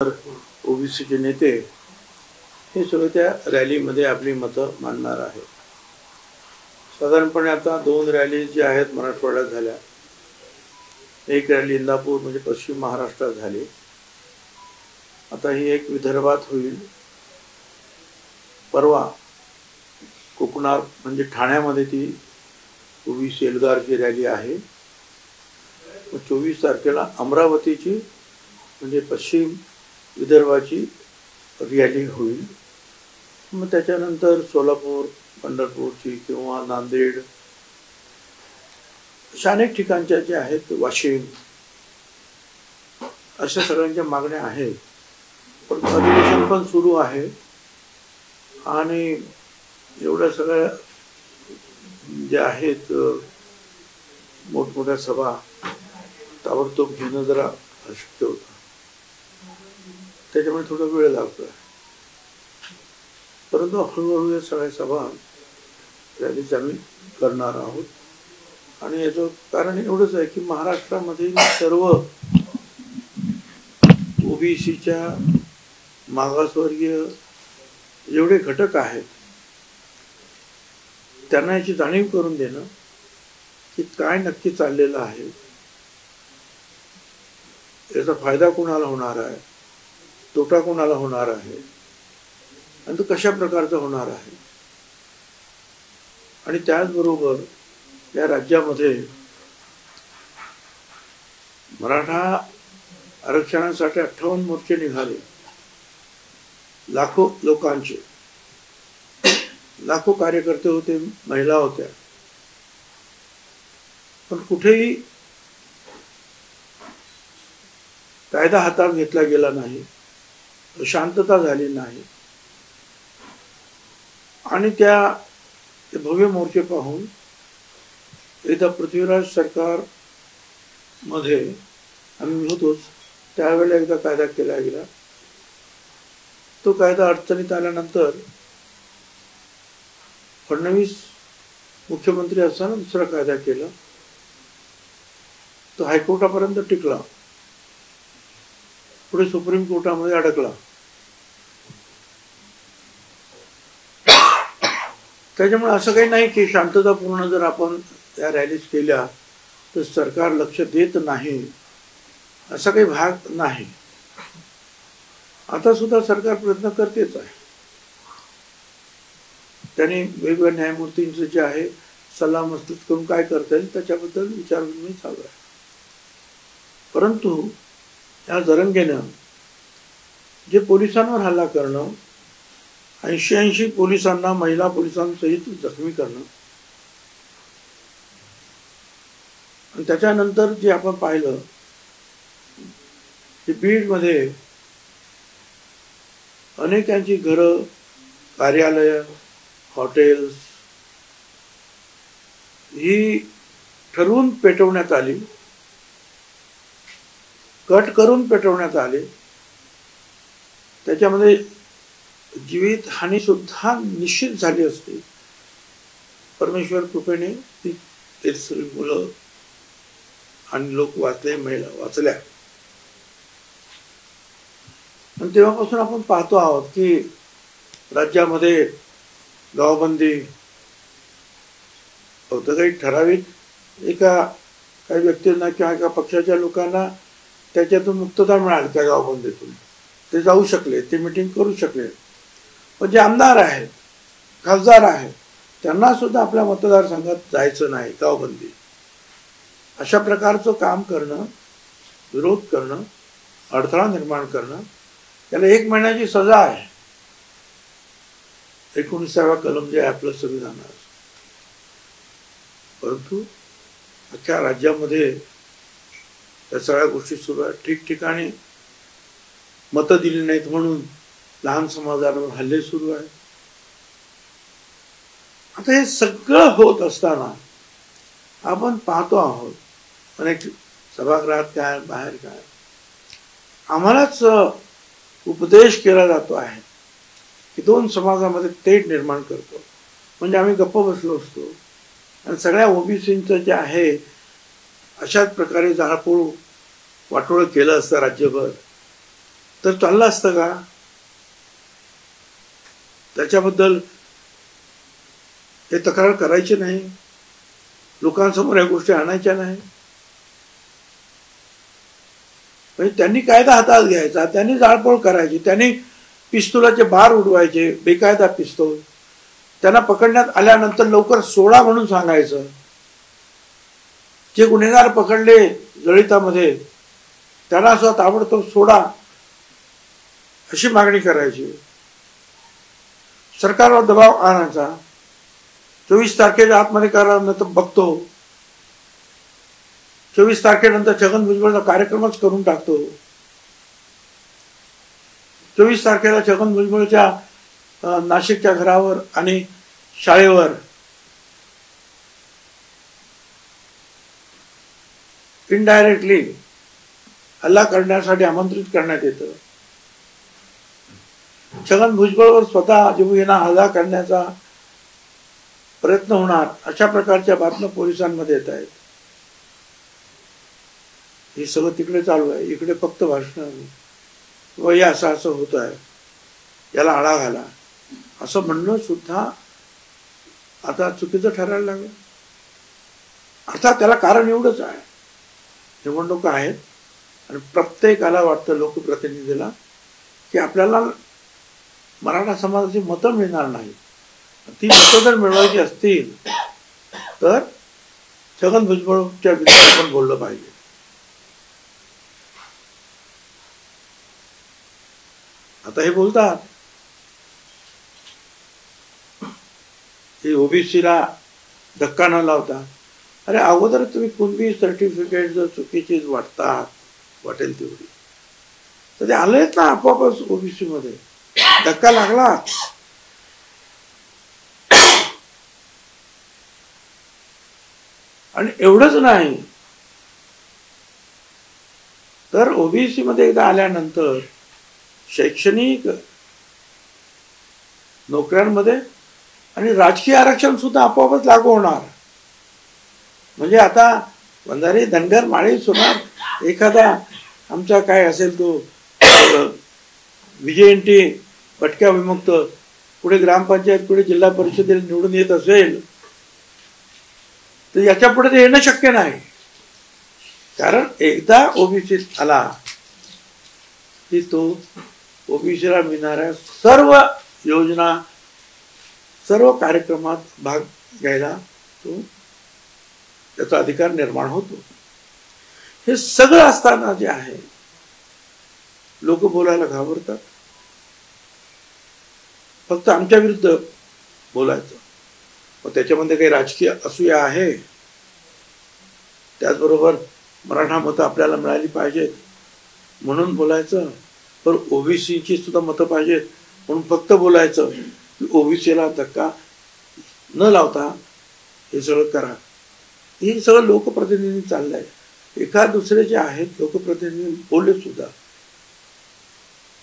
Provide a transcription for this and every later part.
ओबीसीचे नेते हे सगळे त्या रॅलीमध्ये आपली मतं मांडणार आहेत. साधारणपणे आता 2 रॅली ज्या आहेत मराठवाड्यात झाल्या. एक रॅली इंदापूर म्हणजे पश्चिम महाराष्ट्रात झाली. आता ही एक विदर्भात होईल. परवा कोकणात म्हणजे ठाण्यामध्ये ती ओबीसी एल्गारची रॅली आहे. 24 तारखेला अमरावतीची म्हणजे पश्चिम विदर्भाची रॅली होईल. मग त्याच्यानंतर सोलापूर, पंढरपूरची किंवा नांदेड अशा अनेक ठिकाणच्या ज्या आहेत, वाशिम, अशा सगळ्यांच्या मागण्या आहेत. पण अधिवेशन पण सुरू आहे आणि एवढ्या सगळ्या ज्या आहेत मोठमोठ्या सभा ताबडतोब घेणं जरा अशक्य होतं. त्याच्यामुळे थोडा वेळ लागतोय. परंतु हळूहळू या सगळ्या सभा रॅलीज आम्ही करणार आहोत. आणि याचं कारण एवढंच आहे की महाराष्ट्रामध्ये सर्व ओबीसीच्या मागासवर्गीय जेवढे घटक आहेत त्यांना याची जाणीव करून देणं की काय नक्की चाललेलं आहे, याचा फायदा कोणाला होणार आहे, तोटा कोणाला होणार आहे आणि तो कशा प्रकारचा होणार आहे. आणि त्याचबरोबर या राज्यामध्ये मराठा आरक्षणासाठी 58 मोर्चे निघाले. लाखो लोकांचे, लाखो कार्यकर्ते होते, महिला होत्या. पण कुठेही कायदा हातात घेतला गेला नाही, शांतता झाली नाही. आणि त्या भव्य मोर्चे पाहून एकदा पृथ्वीराज सरकार मध्ये आम्ही होतोच, त्यावेळेला एकदा कायदा केला गेला. तो कायदा अडचणीत आल्यानंतर फडणवीस मुख्यमंत्री असताना दुसरा कायदा केला. तो हायकोर्टापर्यंत टिकला, पुढे सुप्रीम कोर्टामध्ये अडकला. त्याच्यामुळे असं काही नाही की शांततापूर्ण जर आपण त्या रॅलीज केल्या तर सरकार लक्ष देत नाही, असा काही भाग नाही. आता सुद्धा सरकार प्रयत्न करतेच आहे. त्यांनी वेगवेगळ्या न्यायमूर्तींचं जे आहे सल्ला मसलत करून काय करता येईल त्याच्याबद्दल विचारविनिमय चालू आहे. परंतु या जरंगेनं जे पोलिसांवर हल्ला करणं, 80 पोलिसांना, महिला पोलिसांसहित जखमी करणं, आणि त्याच्यानंतर जे आपण पाहिलं की बीडमध्ये अनेकांची घरं, कार्यालय, हॉटेल्स ही ठरवून पेटवण्यात आली, कट करून पेटवण्यात आले. त्याच्यामध्ये जीवित हानी सुद्धा निश्चित झाली असते. परमेश्वर कृपेने ती मुलं आणि लोक वाचले, महिला वाचल्या. आणि तेव्हापासून आपण पाहतो आहोत की राज्यामध्ये गावबंदी फक्त काही ठराविक काही व्यक्तींना किंवा एका पक्षाच्या लोकांना त्याच्यातून मुक्तता मिळाली. त्या गावबंदीतून ते जाऊ शकले, ते मिटिंग करू शकले. पण जे आमदार आहेत, खासदार आहेत, त्यांना सुद्धा आपल्या मतदारसंघात जायचं नाही, गावबंदी. अशा प्रकारचं काम करणं, विरोध करणं, अडथळा निर्माण करणं, त्याला 1 महिन्याची सजा आहे. 19व्या कलम जे आहे आपलं संविधानात. परंतु अख्ख्या राज्यामध्ये त्या सगळ्या गोष्टी सुरू आहेत. ठिकठिकाणी मतं दिली नाहीत म्हणून लहान समाजावर हल्ले सुरू आहेत. आता हे सगळं होत असताना आपण पाहतो आहोत अनेक सभागृहात काय, बाहेर काय, आम्हालाच उपदेश केला जातो आहे की 2 समाजामध्ये तेढ निर्माण करतो. म्हणजे आम्ही गप्प बसलो असतो आणि सगळ्या ओबीसींचं जे आहे अशाच प्रकारे जाळपोळ वाटोळं केलं असतं राज्यभर, तर चाललं असतं का? त्याच्याबद्दल हे तक्रार करायची नाही, लोकांसमोर या गोष्टी आणायच्या नाही. म्हणजे त्यांनी कायदा हातात घ्यायचा, त्यांनी जाळपोळ करायची, त्यांनी पिस्तुलाचे बार उडवायचे, बेकायदा पिस्तूल. त्यांना पकडण्यात आल्यानंतर लवकर सोडा म्हणून सांगायचं. जे गुन्हेगार पकडले जळितामध्ये त्यांना सुद्धा ताबडतोब सोडा अशी मागणी करायची. सरकारवर दबाव आणायचा. 24 तारखेच्या आतमध्ये करार बघतो, 24 तारखेनंतर छगन भुजबळचा कार्यक्रमच करून टाकतो. 24 तारखेला छगन भुजबळच्या नाशिकच्या घरावर आणि शाळेवर इनडायरेक्टली हल्ला करण्यासाठी आमंत्रित करण्यात येतं. छगन भुजबळवर स्वतः जीवघेणा हल्ला करण्याचा प्रयत्न होणार अशा प्रकारच्या बातम्या पोलिसांमध्ये येत आहेत. हे सगळं तिकडे चालू आहे, इकडे फक्त भाषण व हे असं असं होत आहे, याला आळा घाला असं म्हणणं सुद्धा आता चुकीचं ठरायला लागलं. अर्थात त्याला कारण एवढंच आहे, निवडणुका आहेत आणि प्रत्येकाला वाटतं लोकप्रतिनिधीला की आपल्याला मराठा समाजाची मतं मिळणार नाही. ती मतं जर मिळवायची असतील तर छगन भुजबळच्या विरोधात आपण बोललं पाहिजे. आता हे बोलतात की ओबीसीला धक्का न लावता, अरे अगोदर तुम्ही कुणबी सर्टिफिकेट जर चुकीची वाटेल तेवढी तर ते आलेत ना आपोआपच ओबीसी मध्ये, धक्का लागला. आणि एवढंच नाही तर ओबीसी मध्ये एकदा आल्यानंतर शैक्षणिक नोकऱ्यांमध्ये आणि राजकीय आरक्षण सुद्धा आपोआपच लागू होणार. म्हणजे आता वंजारी, धनगर, माळी, सोनार एखादा आमचा काय असेल तो विजयंती भटक्या विमुक्त पुढे ग्रामपंचायत पुढे जिल्हा परिषदेला निवडून येत असेल तर याच्या पुढे ते येणं शक्य नाही. कारण एकदा ओबीसीत आला की तो ओबीसीला मिळणाऱ्या सर्व योजना, सर्व कार्यक्रमात भाग घ्यायला तो त्याचा अधिकार निर्माण होतो. हे सगळं असताना जे आहे लोक बोलायला घाबरतात. फक्त आमच्या विरुद्ध बोलायचं, मग त्याच्यामध्ये काही राजकीय असूया आहे. त्याचबरोबर मराठा मतं आपल्याला मिळाली पाहिजेत म्हणून बोलायचं, पण ओबीसीची सुद्धा मतं पाहिजेत म्हणून फक्त बोलायचं की ओबीसीला धक्का न लावता हे सगळं करा. हे सगळं लोकप्रतिनिधी चाललंय. एखाद दुसरे जे आहेत लोकप्रतिनिधी बोलले सुद्धा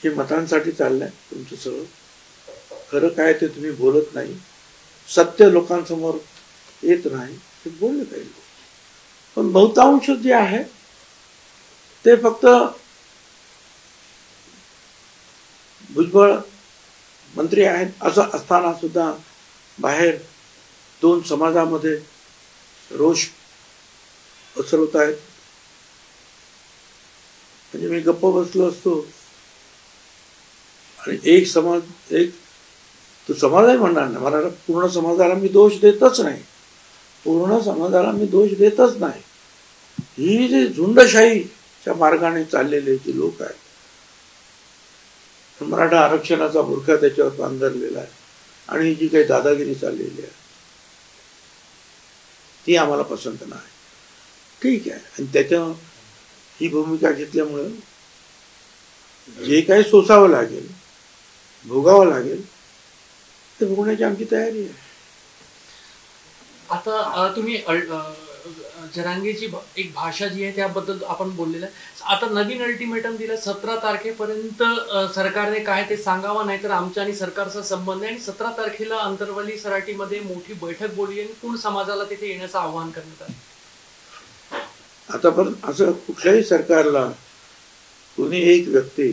हे मतांसाठी चाललंय. तुमचं सगळं खरं काय ते तुम्ही बोलत नाही, सत्य लोकांसमोर येत नाही, ते बोलले काही लोक. पण बहुतांश जे आहे ते फक्त भुजबळ मंत्री आहेत असं असताना सुद्धा बाहेर दोन समाजामध्ये रोष पसरवत आहेत. म्हणजे मी गप्प बसलो असतो आणि एक समाज, एक तो समाजही म्हणणार नाही, मला पूर्ण समाजाला मी दोष देतच नाही, पूर्ण समाजाला मी दोष देतच नाही. ही जी झुंडशाहीच्या मार्गाने चाललेले जे लोक आहेत, मराठा आरक्षणाचा बुरखा त्याच्यावर पांघरलेला आहे आणि ही जी काही दादागिरी चाललेली आहे ती आम्हाला पसंत नाही. ठीक आहे, आणि त्याच्या ही भूमिका घेतल्यामुळं जे काही सोसावं लागेल, भोगावं लागेल ते भोगण्याची आमची तयारी आहे. आता तुम्ही जरांगेची एक भाषा जी आहे त्याबद्दल आपण बोललेलं आहे. आता नवीन अल्टिमेटम दिलं 17 तारखेपर्यंत सरकारने काय ते सांगावं, नाही तर आमच्या आणि सरकारचा संबंध आहे. आणि 17 तारखेला अंतरवली सराटीमध्ये मोठी बैठक बोलली आणि पूर्ण समाजाला तिथे येण्याचं आवाहन करण्यात आलं. आता पण असं कुठल्याही सरकारला कोणी एक व्यक्ती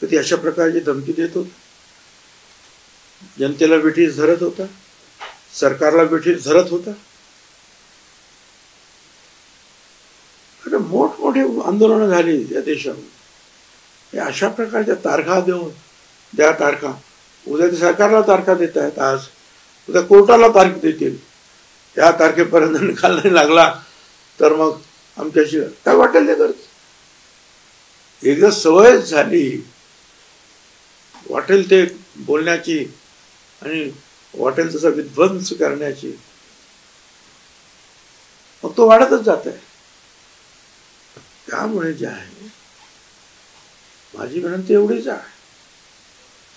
कधी अशा प्रकारची धमकी देत होता, जनतेला वेठीस धरत होता, सरकारला वेठीस धरत होता. अरे मोठमोठी आंदोलनं झाली या देशामध्ये. अशा प्रकारच्या तारखा देऊन द्या तारखा, उद्या ते सरकारला तारखा देत आहेत, आज उद्या कोर्टाला तारीख देतील, या तारखेपर्यंत निकाल नाही लागला तर मग आमच्याशी काय वाटेल ते करत. एकदा सवय झाली वाटेल ते बोलण्याची आणि वाटेल तसा विध्वंस करण्याची, मग तो वाढतच जात आहे. त्यामुळे जे आहे माझी विनंती एवढीच आहे,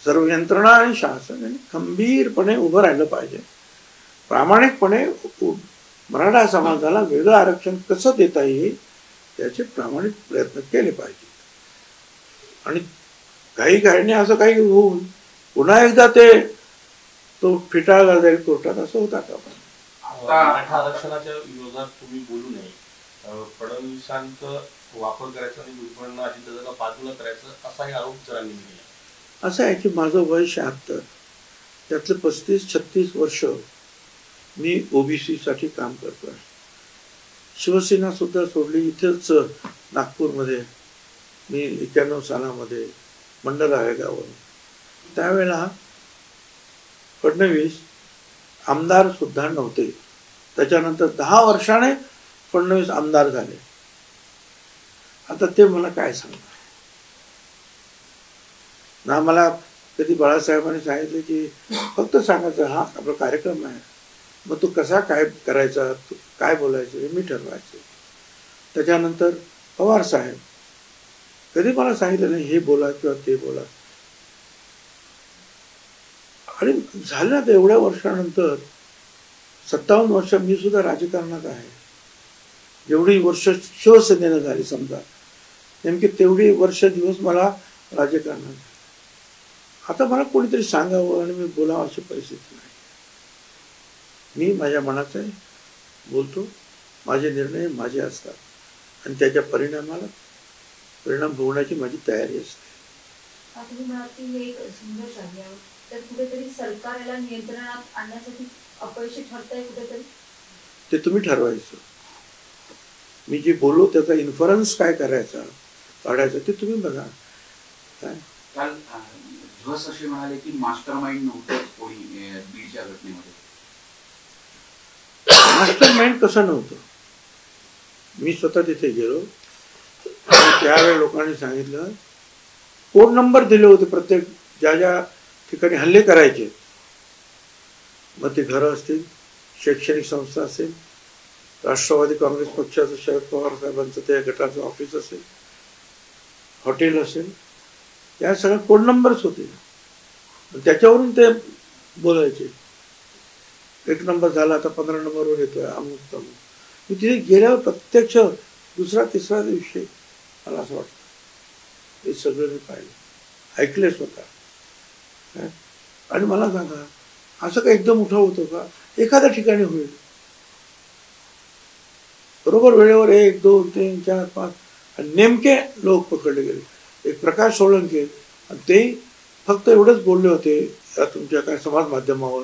सर्व यंत्रणा आणि शासन यांनी खंबीरपणे उभं राहिलं पाहिजे. प्रामाणिकपणे मराठा समाजाला वेगळं आरक्षण कसं देता येईल याचे प्रामाणिक प्रयत्न केले पाहिजे. आणि काही कारणे असं काही होऊन पुन्हा एकदा तो फिटाळला जाईल कोर्टात, असं होता का? मराठा आरक्षणाच्या विरोधात तुम्ही बोलू नये, फडणवीसांचा वापर करायचा आणि भुजबळांना अजितदादाला बाजूला करायचं असाही आरोप जरांनी केला. असं आहे की माझं वय 76, त्यातले 35-36 वर्ष मी ओबीसी साठी काम करतोय. शिवसेना सुद्धा सोडली, इथेच नागपूरमध्ये मी 91 सालामध्ये मंडल आयोगावर. त्यावेळेला फडणवीस आमदार सुद्धा नव्हते. त्याच्यानंतर 10 वर्षाने फडणवीस आमदार झाले. आता ते मला काय सांगणार ना. मला कधी बाळासाहेबांनी सांगितलं की फक्त सांगायचं हा आपला कार्यक्रम आहे, मग तो कसा काय करायचा, काय बोलायचं हे मी ठरवायचं. त्याच्यानंतर पवार साहेब कधी मला सांगितलं नाही हे बोला किंवा ते बोला. आणि झालं ना एवढ्या वर्षानंतर 57 वर्ष मी सुद्धा राजकारणात आहे. जेवढी वर्ष शिवसेनेनं झाली समजा, नेमकी तेवढी वर्ष दिवस मला राजकारणात. आता मला कोणीतरी सांगावं आणि मी बोलावं अशी परिस्थिती नाही. मी माझ्या मनाचं आहे, बोलतो, माझे निर्णय माझे असतात आणि त्याच्या परिणाम भोगण्याची माझी तयारी असते. तुम्ही म्हणाल की हे एक संघर्ष आहे, तर कुठेतरी सरकार याला नियंत्रणात आणण्यासाठी अपयशी ठरतंय कुठेतरी. ते तुम्ही ठरवायचं. मी जे बोललो त्याचा इन्फरन्स काय करायचा काढायचा ते तुम्ही बघा. काय काल ध्वस असे म्हणाले की मास्टर माइंड नव्हतं कोणी बीडच्या घटनेमध्ये. मास्टर माइंड कसं नव्हतं, मी स्वतः तिथे गेलो. त्यावेळी लोकांनी सांगितलं, कोड नंबर दिले होते प्रत्येक ज्या ज्या ठिकाणी हल्ले करायचे. मग ते घरं असतील, शैक्षणिक संस्था असेल, राष्ट्रवादी काँग्रेस पक्षाचं शरद पवार साहेबांचं त्या गटाचं ऑफिस असेल, हॉटेल असेल, या सगळ्या कोड नंबर्स होते. त्याच्यावरून ते बोलायचे. 1 नंबर झाला, आता 15 नंबरवर येतोय, अमुक तमुक. मी तिथे गेल्यावर प्रत्यक्ष दुसरा तिसरा विषय मला असं वाटतं हे सगळं मी पाहिलं, ऐकले स्वतः. आणि मला सांगा, असं का एकदम उठाव होतो का? एखाद्या ठिकाणी होईल, बरोबर वेळेवर 1, 2, 3, 4, 5 आणि नेमके लोक पकडले गेले. एक प्रकाश सोळंके, आणि ते फक्त एवढंच बोलले होते तुमच्या काय समाज माध्यमावर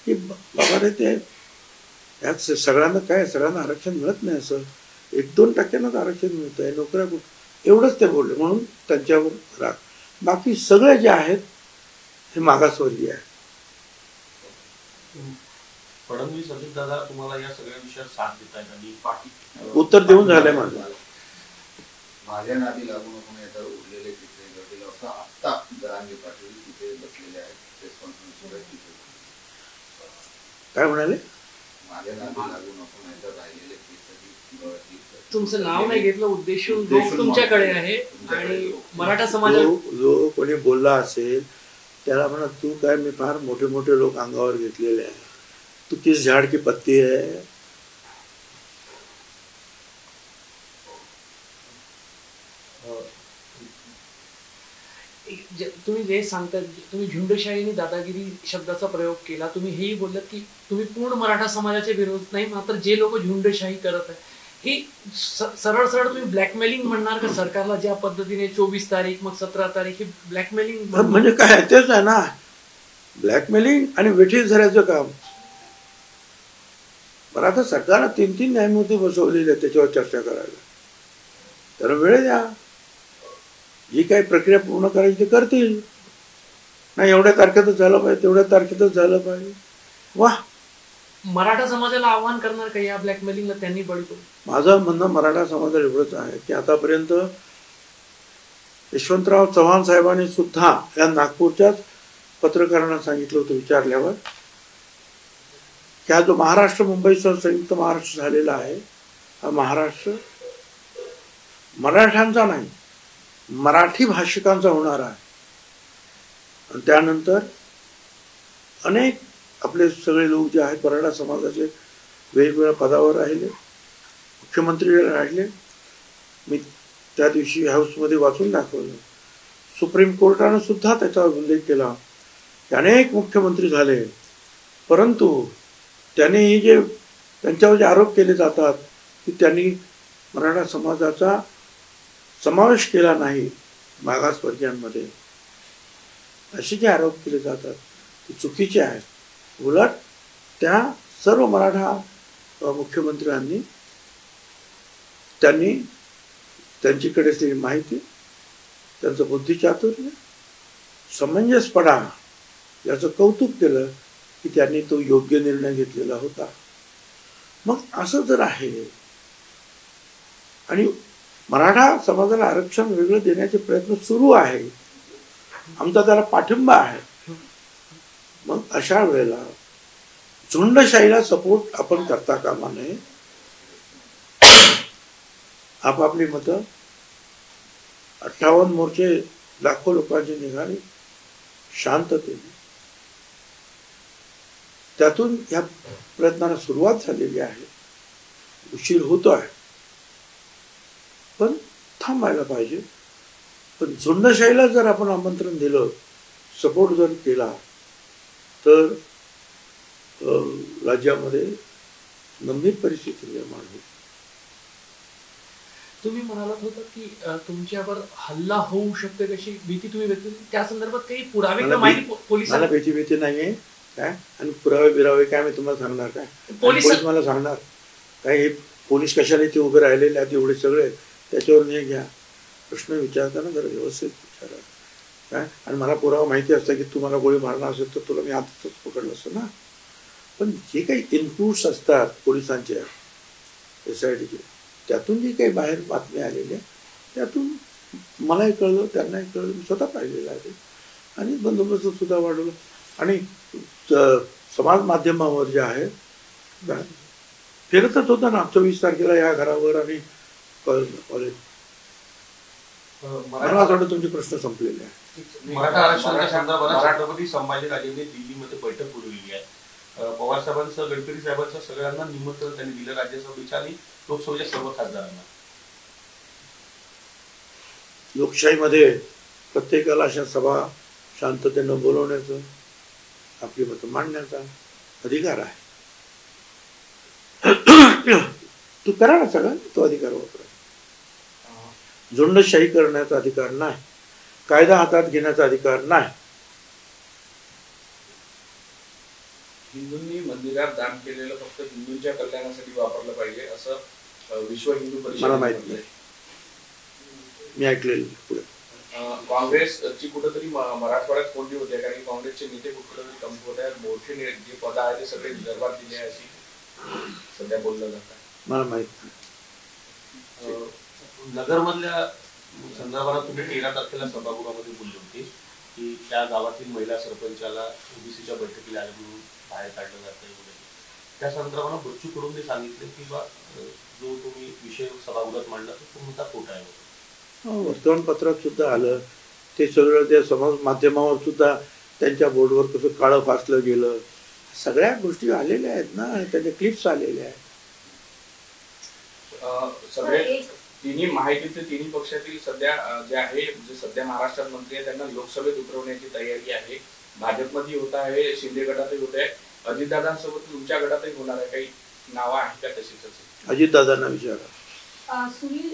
की बाबा रे, ते यात सगळ्यांना काय, सगळ्यांना आरक्षण मिळत नाही, असं 1-2% आरक्षण मिळत आहे, नोकऱ्या एवढंच ते बोलले. म्हणून त्यांच्यावर राग. बाकी सगळे जे आहेत हे मागासवर्गीय आहे. फडणवीस अजितदादा तुम्हाला या सगळ्या विषयात साथ देत आहेत आणि पाठी उत्तर देऊन झालंय माझं. माझ्या नादी लागू नको नये तर उरलेले किस्से घडतील असं आत्ता जरांगे पाटील तिथे बसलेले आहेत. काय म्हणाले? माझ्या नादी लागू नको नाही तर राहिलेले किस्से. तुमचं नाव नाही घेतलं, उद्देशून लोक तुमच्याकडे आहे आणि मराठा समाज जो कोणी बोलला असेल त्याला म्हणा, तू काय, मी फार मोठे मोठे लोक अंगावर घेतलेले आहे, तू किस झाड की पत्ती आहे. तुम्ही जे सांगता, तुम्ही झुंडशाही आणि दादागिरी शब्दाचा प्रयोग केला. तुम्ही हेही बोललात की तुम्ही पूर्ण मराठा समाजाच्या विरोधात नाही, मात्र जे लोक झुंडशाही करत आहेत ही सरळ सरळ तुम्ही ब्लॅकमेलिंग म्हणणार का सरकारला? ज्या पद्धतीने 24 तारीख मग 17 तारीख, ही ब्लॅकमेलिंग म्हणजे काय तेच आहे ना, ब्लॅकमेलिंग आणि वेठीस धरायचं काम. पण आता सरकारला 3 न्यायमूर्ती बसवलेले आहेत त्याच्यावर चर्चा करायला. तर वेळ द्या, जी काही प्रक्रिया पूर्ण करायची ते करतील. नाही एवढ्या तारखेतच झालं पाहिजे, तेवढ्या तारखेतच झालं पाहिजे. वा, मराठा समाजाला आव्हान करणार का या ब्लॅकमेलिंगला त्यांनी बळी पडून? माझं म्हणणं मराठा समाजाला एवढंच आहे की आतापर्यंत यशवंतराव चव्हाण साहेबांनी सुद्धा या नागपूरच्याच पत्रकारांना सांगितलं होतं विचारल्यावर की हा जो महाराष्ट्र मुंबईसह संयुक्त महाराष्ट्र झालेला आहे, हा महाराष्ट्र मराठ्यांचा नाही, मराठी भाषिकांचा होणार आहे. आणि त्यानंतर अनेक आपले सगळे लोक जे आहेत मराठा समाजाचे वेगवेगळ्या पदावर राहिले, मुख्यमंत्री राहिले. मी त्या दिवशी हाऊसमध्ये वाचून दाखवलं, सुप्रीम कोर्टानं सुद्धा त्याचा उल्लेख केला की अनेक मुख्यमंत्री झाले, परंतु त्यांनी हे जे त्यांच्यावर जे आरोप केले जातात की त्यांनी मराठा समाजाचा समावेश केला नाही मागासवर्गीयांमध्ये, असे जे आरोप केले जातात ते चुकीचे आहेत. उलट त्या सर्व मराठा मुख्यमंत्र्यांनी त्यांनी त्यांच्याकडे असलेली माहिती, त्यांचं बुद्धिचातुर्य, समंजसपणा याचं कौतुक केलं की त्यांनी तो योग्य निर्णय घेतलेला होता. मग असं जर आहे आणि मराठा समाजाला आरक्षण वेगळं देण्याचे प्रयत्न सुरू आहे, आमचा त्याला पाठिंबा आहे, मग अशा वेळेला झुंडशाहीला सपोर्ट आपण करता कामा नये. आपापली मतं 58 मोर्चे लाखो लोकांचे निघाले शांततेने, त्यातून या प्रयत्नाला सुरुवात झालेली आहे. उशीर होतो आहे पण थांबायला पाहिजे. पण झुंडशाहीला जर आपण आमंत्रण दिलं, सपोर्ट जर केला, तर राज्यामध्ये गंभीर परिस्थिती निर्माण होईल. तुम्ही म्हणालात होतं की तुमच्यावर हल्ला होऊ शकते कशी भीती तुम्ही व्यक्त केली, त्या संदर्भात काही पुरावे किंवा माहिती पोलिसांना? मला भीती नाहीये काय, आणि पुरावे बिरावे काय मी तुम्हाला सांगणार काय? पोलीस मला सांगणार काय? हे पोलीस कशाला इथे उभे राहिलेले आहेत एवढे सगळे, त्याच्यावरून हे घ्या. प्रश्न विचारताना जरा व्यवस्थित विचारा काय. आणि मला पुरावा माहिती असतं की तू मला गोळी मारणार असेल तर तुला मी आताच पकडलं असतं ना. पण जे काही इनपुट्स असतात पोलिसांच्या SITचे, त्यातून जी काही बाहेर बातम्या आलेल्या त्यातून मलाही कळलं, त्यांनाही कळलं, मी स्वतः पाहिलेलं आहे. आणि बंदोबस्त सुद्धा वाढवलं. आणि समाज माध्यमावर जे आहे फिरतच होता ना 24 तारखेला या घरावर आणि कॉलेज. मला असं वाटतं तुमचे प्रश्न संपलेले आहे. मराठा आरक्षणाच्या संदर्भात छत्रपती संभाजीराजेंनी दिल्लीमध्ये बैठक बोलवली आहे. पवार साहेबांचं, गडकरी साहेबांचं सगळ्यांना निमंत्रण त्यांनी दिलं, राज्यसभेच्या आणि लोकसभेच्या सर्व खासदारांना. लोकशाहीमध्ये प्रत्येकाला अशा सभा शांततेनं बोलवण्याचं, आपली मतं मांडण्याचा अधिकार आहे. तू करा ना सगळं, तो अधिकार वापरा. झुंडशाही करण्याचा अधिकार नाही, कायदा हातात घेण्याचा अधिकार नाही. हिंदूंनी मंदिरात दान केलेलं फक्त हिंदूंच्या कल्याणासाठी वापरलं पाहिजे असं विश्व हिंदू परिषद मला माहित नाही, मी ऐकलेलं. पुढे काँग्रेसची कुठेतरी मराठवाड्यात कोंडी होते, कारण काँग्रेसचे नेते कुठेतरी कमकुवत आहेत, मोठे जे पद आहेत ते सगळे विदर्भात दिले आहे अशी सध्या बोललं जात आहे. मला माहित नाही. नगरमधल्या संदर्भात तुम्ही 13 तारखेला सभागृहामध्ये बोलली होती की त्या गावातील महिला सरपंचाला ओबीसीच्या बैठकीला आले म्हणून बाहेर काढलं जातं वगैरे. त्या संदर्भात बच्चू कडून सांगितले की बा जो तुम्ही विषय सभागृहात मांडला तो मुद्दा खोटा आहे. वर्तमानपत्रात सुद्धा आलं ते सगळं, त्या समाज माध्यमावर सुद्धा त्यांच्या बोर्डवर कसं काळं फासलं गेलं, सगळ्या गोष्टी आलेल्या आहेत ना, त्याच्या क्लिप्स आलेल्या आहेत. सगळे तिन्ही माहितीचे तिन्ही पक्षातील सध्या जे आहे, जे सध्या महाराष्ट्रात मंत्री आहे त्यांना लोकसभेत उतरवण्याची तयारी आहे. भाजपमध्ये होत आहे, शिंदे गटातही होत आहे, अजितदादांसोबत तुमच्या गटातही होणार आहे काही नावं आहे का तशीच असेल? अजितदादांना विचारा. सुनील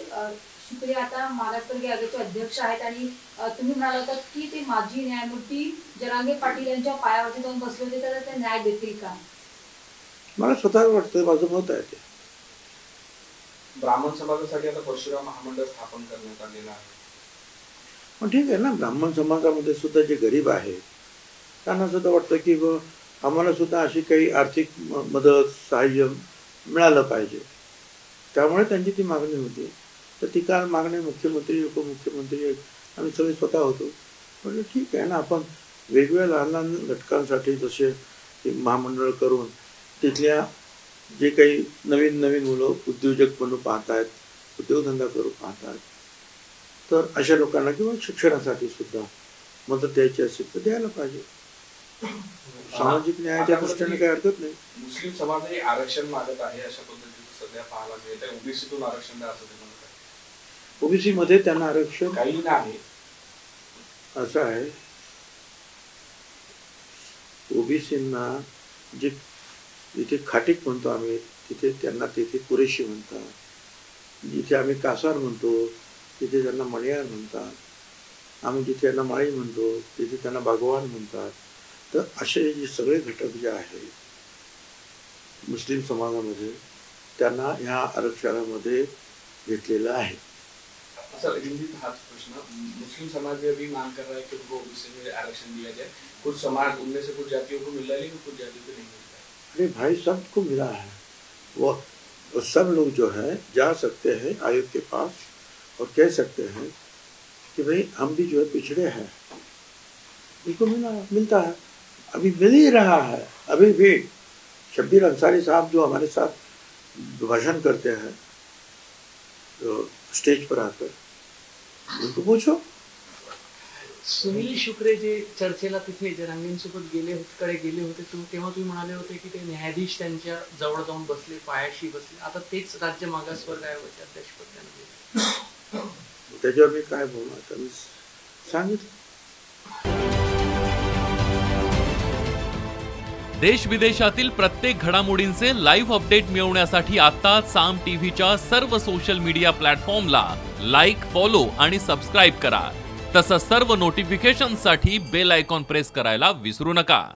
शुक्रे आता मागासवर्गीय आयोगाचे अध्यक्ष आहेत आणि तुम्ही म्हणाला होतात की ते माजी न्यायमूर्ती जरांगे पाटील यांच्या पायावरती जाऊन बसले होते तर ते न्याय देतील का? मला स्वतः वाटतं, माझं मत आहे ते. ब्राह्मण समाजासाठी आता परशुराम महामंडळ स्थापन करण्यात आलेलं आहे. पण ठीक आहे ना, ब्राह्मण समाजामध्ये सुद्धा जे गरीब आहेत त्यांना सुद्धा वाटतं की आम्हाला सुद्धा अशी काही आर्थिक मदत सहाय्य मिळालं पाहिजे, त्यामुळे त्यांची ती मागणी होती. तर ती काल मागणी मुख्यमंत्री उपमुख्यमंत्री आम्ही सगळे स्वतः होतो. म्हणजे ठीक आहे ना, आपण वेगवेगळ्या लहान लहान घटकांसाठी जसे महामंडळ करून तिथल्या जे काही नवीन नवीन मुलं उद्योजक बनू पाहत आहेत, उद्योगधंदा करू पाहत आहेत, तर अशा लोकांना किंवा शिक्षणासाठी सुद्धा मदत द्यायची असेल तर द्यायला पाहिजे. सामाजिक न्यायाच्या दृष्टीने काही हरकत नाही. मुस्लिम समाजही आरक्षण मागत आहे अशा पद्धतीचं सध्या पाहायला मिळत आहे. ओबीसीतून आरक्षण द्या असं ते म्हणत आहे. ओबीसी मध्ये त्यांना आरक्षण काही नाही असं आहे, ओबीसींना जे इथे खाटीक म्हणतो आम्ही तिथे त्यांना तिथे कुरेशी म्हणतात, जिथे आम्ही कासार म्हणतो तिथे त्यांना मणियार म्हणतात, आम्ही जिथे त्यांना माळी म्हणतो तिथे त्यांना भगवान म्हणतात. तर असे जे सगळे घटक जे आहेत मुस्लिम समाजामध्ये त्यांना ह्या आरक्षणामध्ये घेतलेलं आहे. सर हिंदीत हाच प्रश्न, मुस्लिम समाज भी मांग कर रहा है कि उनको ओबीसी में आरक्षण दिया जाए. कुछ समाज उनमें से कुछ जातियों को मिल रहा है लेकिन कुछ जातियों को नहीं मिल रहा है. अरे भाई सबको मिला है, वो सब लोग जो है जा सकते हैं आयोग के पास और कह सकते हैं कि भाई हम भी जो है पिछड़े हैं, इनको मिलता है, अभी मिल ही रहा है. अभी भी शब्बीर अंसारी साहब जो हमारे साथ भाषण करते हैं तो स्टेज पर आकर उनको पूछो. सुनील शुक्रे जे चर्चेला तिथे जरांगेंसोबत गेले होते तेव्हा तुम्ही म्हणाले होते की ते न्यायाधीश त्यांच्या जवळ जाऊन बसले, पायाशी बसले. आता तेच राज्य मागासवर्ग आयोगाचे अध्यक्षपद त्यांना. त्याच्यावर मी काय बोलणार, मी सांगितलं. देश विदेशातील प्रत्येक घडामोडींचे लाईव्ह अपडेट मिळवण्यासाठी आता साम टीव्हीच्या सर्व सोशल मीडिया प्लॅटफॉर्मला लाईक, फॉलो आणि सबस्क्राईब करा. तसंच सर्व नोटिफिकेशनसाठी बेल आयकॉन प्रेस करायला विसरू नका.